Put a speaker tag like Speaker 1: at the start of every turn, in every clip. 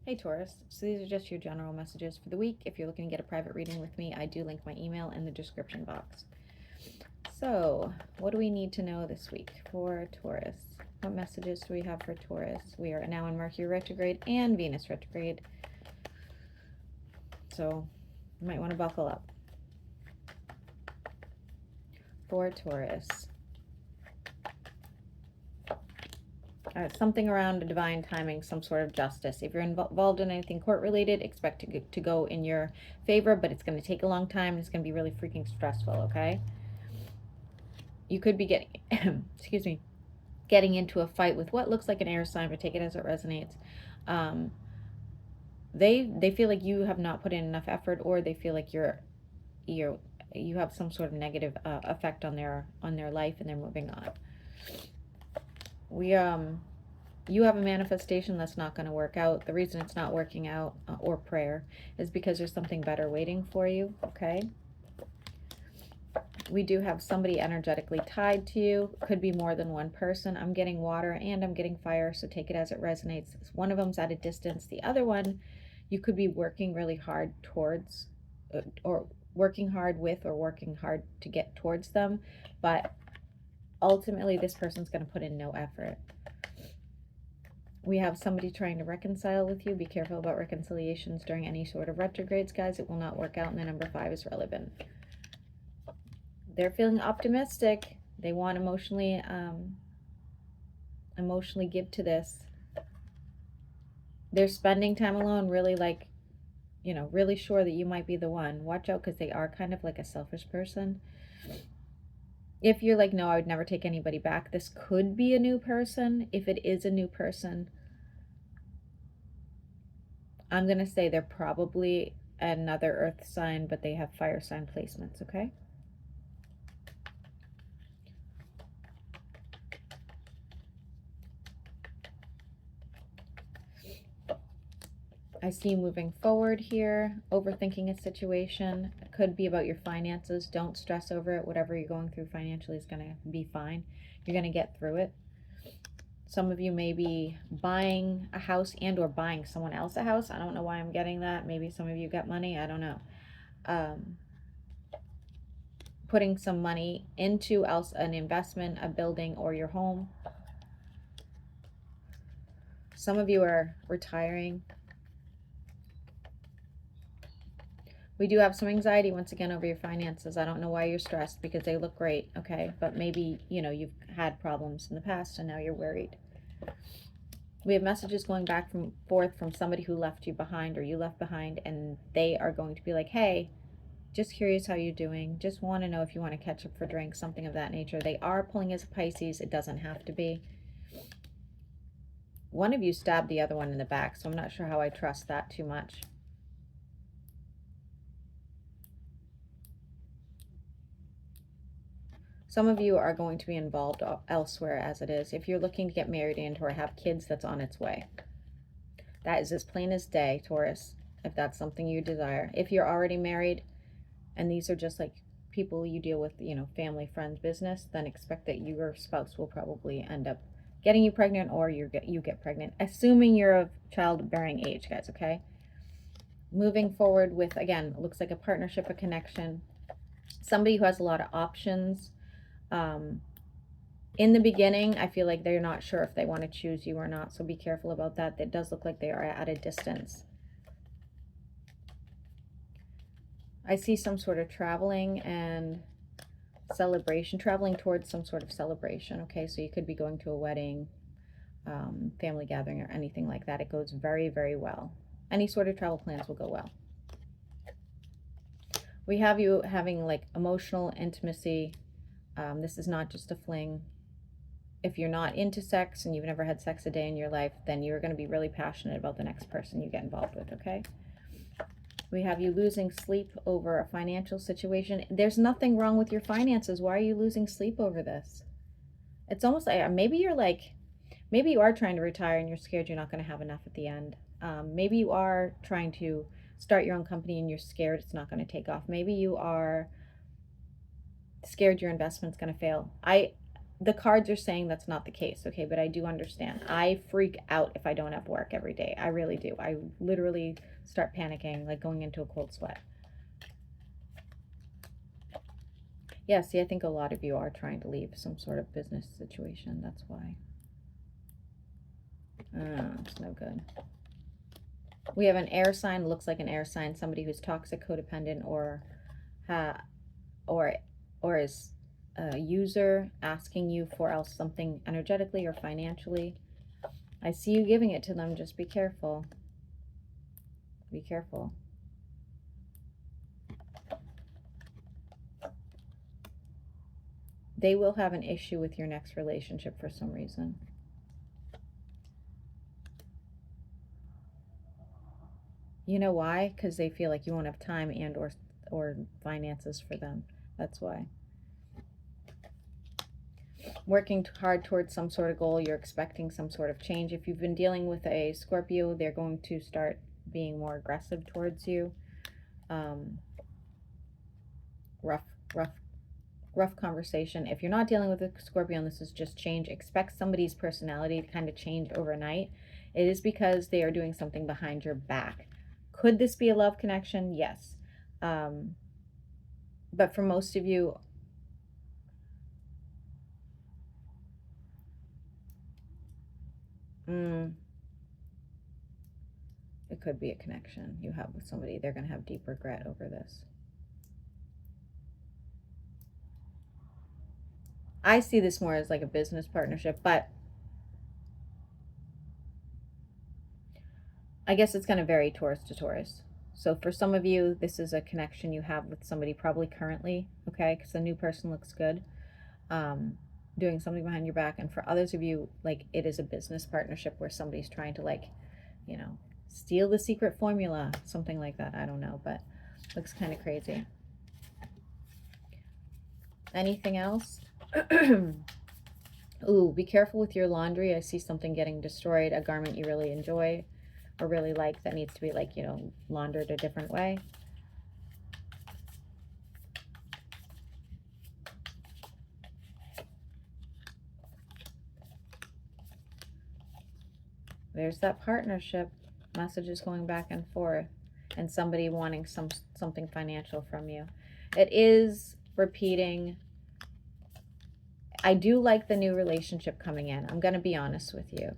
Speaker 1: Hey Taurus, so these are just your general messages for the week. If you're looking to get a private reading with me, I do link my email in the description box. So, what do we need to know this week for Taurus? What messages do we have for Taurus? We are now in Mercury retrograde and Venus retrograde. So, you might want to buckle up. For Taurus. Something around divine timing, some sort of justice. If you're involved in anything court related, expect to go in your favor, but it's going to take a long time. And it's going to be really freaking stressful, okay? You could be getting, excuse me, getting into a fight with what looks like an air sign, but take it as it resonates. They feel like you have not put in enough effort, or they feel like you have some sort of negative effect on their life, and they're moving on. You have a manifestation that's not going to work out. The reason it's not working out, or prayer, is because there's something better waiting for you, okay? We do have somebody energetically tied to you. Could be more than one person. I'm getting water and I'm getting fire, so take it as it resonates. One of them's at a distance. The other one, you could be working really hard towards, or working hard with, or working hard to get towards them, but ultimately this person's going to put in no effort. We have somebody trying to reconcile with you. Be careful about reconciliations during any sort of retrogrades, guys. It will not work out. And the number 5 is relevant. They're feeling optimistic. They want emotionally give to this. They're spending time alone, really really sure that you might be the one. Watch out, because they are kind of like a selfish person. If you're like, no, I would never take anybody back, this could be a new person. If it is a new person, I'm going to say they're probably another earth sign, but they have fire sign placements, okay? I see you moving forward here, overthinking a situation. It could be about your finances. Don't stress over it. Whatever you're going through financially is going to be fine. You're going to get through it. Some of you may be buying a house and or buying someone else a house. I don't know why I'm getting that. Maybe some of you got money. I don't know. Putting some money into an investment, a building, or your home. Some of you are retiring. We do have some anxiety, once again, over your finances. I don't know why you're stressed, because they look great, okay? But maybe, you've had problems in the past and now you're worried. We have messages going back and forth from somebody who left you behind, or you left behind, and they are going to be like, hey, just curious how you're doing. Just want to know if you want to catch up for drinks, something of that nature. They are pulling as a Pisces. It doesn't have to be. One of you stabbed the other one in the back, so I'm not sure how I trust that too much. Some of you are going to be involved elsewhere as it is. If you're looking to get married and or have kids, that's on its way. That is as plain as day, Taurus, if that's something you desire. If you're already married and these are just like people you deal with, family, friends, business, then expect that your spouse will probably end up getting you pregnant, or you get pregnant, assuming you're of childbearing age, guys, okay? Moving forward with, again, looks like a partnership, a connection, somebody who has a lot of options. In the beginning, I feel like they're not sure if they want to choose you or not, so be careful about that. It does look like they are at a distance. I see some sort of traveling and celebration, traveling towards some sort of celebration, okay? So you could be going to a wedding, family gathering, or anything like that. It goes very, very well. Any sort of travel plans will go well. We have you having like emotional intimacy. This is not just a fling. If you're not into sex and you've never had sex a day in your life, then you're going to be really passionate about the next person you get involved with, okay? We have you losing sleep over a financial situation. There's nothing wrong with your finances. Why are you losing sleep over this? It's almost like maybe you are trying to retire and you're scared you're not going to have enough at the end. Maybe you are trying to start your own company and you're scared it's not going to take off. Maybe you are scared your investment's going to fail. the cards are saying that's not the case, okay? But I do understand. I freak out if I don't have work every day. I really do. I literally start panicking, like going into a cold sweat. Yeah, see, I think a lot of you are trying to leave some sort of business situation. That's why. It's no good. We have an air sign, looks like an air sign, somebody who's toxic, codependent, or is a user asking you for else something energetically or financially. I see you giving it to them. Just be careful. Be careful. They will have an issue with your next relationship for some reason. You know why? Because they feel like you won't have time and or finances for them. That's why. Working hard towards some sort of goal, you're expecting some sort of change. If you've been dealing with a Scorpio, they're going to start being more aggressive towards you. Rough conversation. If you're not dealing with a Scorpio and this is just change, expect somebody's personality to kind of change overnight. It is because they are doing something behind your back. Could this be a love connection? Yes. But for most of you, it could be a connection you have with somebody. They're going to have deep regret over this. I see this more as like a business partnership, but I guess it's going to vary Taurus to Taurus. So for some of you, this is a connection you have with somebody probably currently, okay, because the new person looks good, doing something behind your back. And for others of you, like, it is a business partnership where somebody's trying to, like, you know, steal the secret formula, something like that. I don't know, but looks kind of crazy. Anything else? Ooh, be careful with your laundry. I see something getting destroyed, a garment you really enjoy or really like that needs to be, like, you know, laundered a different way. There's that partnership, messages going back and forth, and somebody wanting something financial from you. It is repeating. I do like the new relationship coming in. I'm going to be honest with you.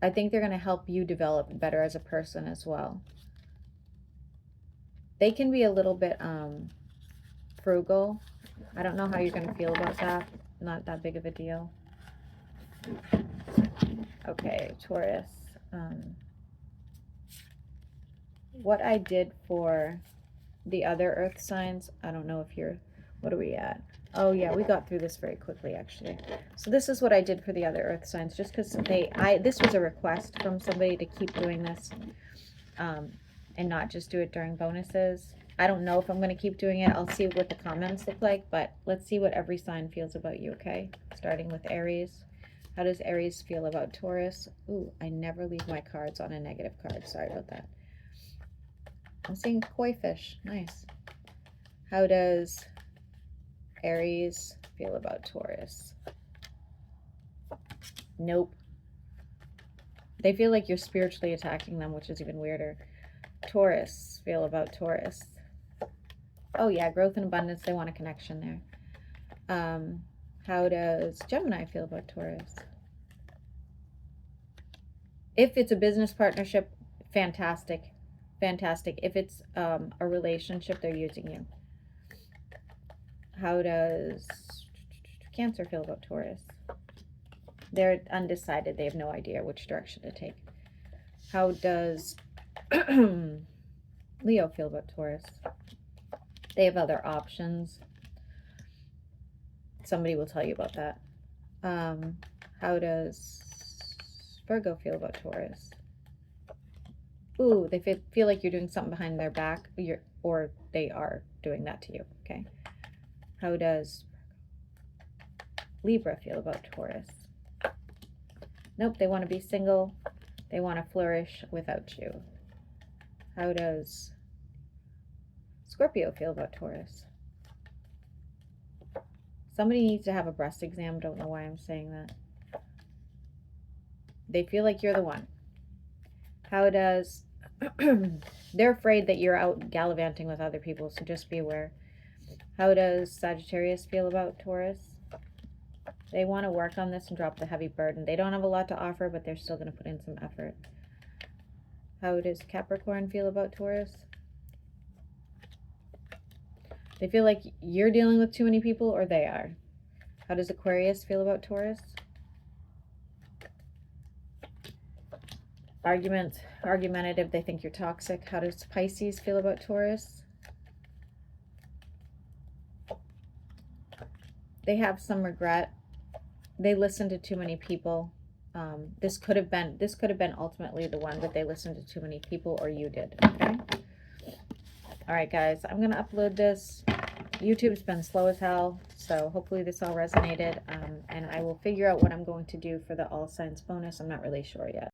Speaker 1: I think they're going to help you develop better as a person as well. They can be a little bit frugal. I don't know how you're going to feel about that. Not that big of a deal. Okay, Taurus. What I did for the other earth signs, I don't know if you're, what are we at? Oh yeah, we got through this very quickly actually. So this is what I did for the other earth signs, just because this was a request from somebody to keep doing this, and not just do it during bonuses. I don't know if I'm going to keep doing it. I'll see what the comments look like, but let's see what every sign feels about you, okay? Starting with Aries. How does Aries feel about Taurus? Ooh, I never leave my cards on a negative card. Sorry about that. I'm seeing koi fish. Nice. How does Aries feel about Taurus? Nope. They feel like you're spiritually attacking them, which is even weirder. Taurus feel about Taurus. Oh yeah, growth and abundance. They want a connection there. How does Gemini feel about Taurus? If it's a business partnership, fantastic. Fantastic. If it's a relationship, they're using you. How does Cancer feel about Taurus? They're undecided. They have no idea which direction to take. How does Leo feel about Taurus? They have other options. Somebody will tell you about that. How does Virgo feel about Taurus? Ooh, they feel like you're doing something behind their back, or they are doing that to you, okay? How does Libra feel about Taurus? Nope, they want to be single. They want to flourish without you. How does Scorpio feel about Taurus? Somebody needs to have a breast exam. Don't know why I'm saying that. They feel like you're the one. How does... They're afraid that you're out gallivanting with other people, so just be aware. How does Sagittarius feel about Taurus? They want to work on this and drop the heavy burden. They don't have a lot to offer, but they're still going to put in some effort. How does Capricorn feel about Taurus? They feel like you're dealing with too many people, or they are. How does Aquarius feel about Taurus? Argumentative, they think you're toxic. How does Pisces feel about Taurus? They have some regret. They listened to too many people. This could have been ultimately the one, but they listened to too many people, or you did. Okay. All right, guys, I'm gonna upload this. YouTube's been slow as hell, so hopefully this all resonated. And I will figure out what I'm going to do for the all signs bonus. I'm not really sure yet.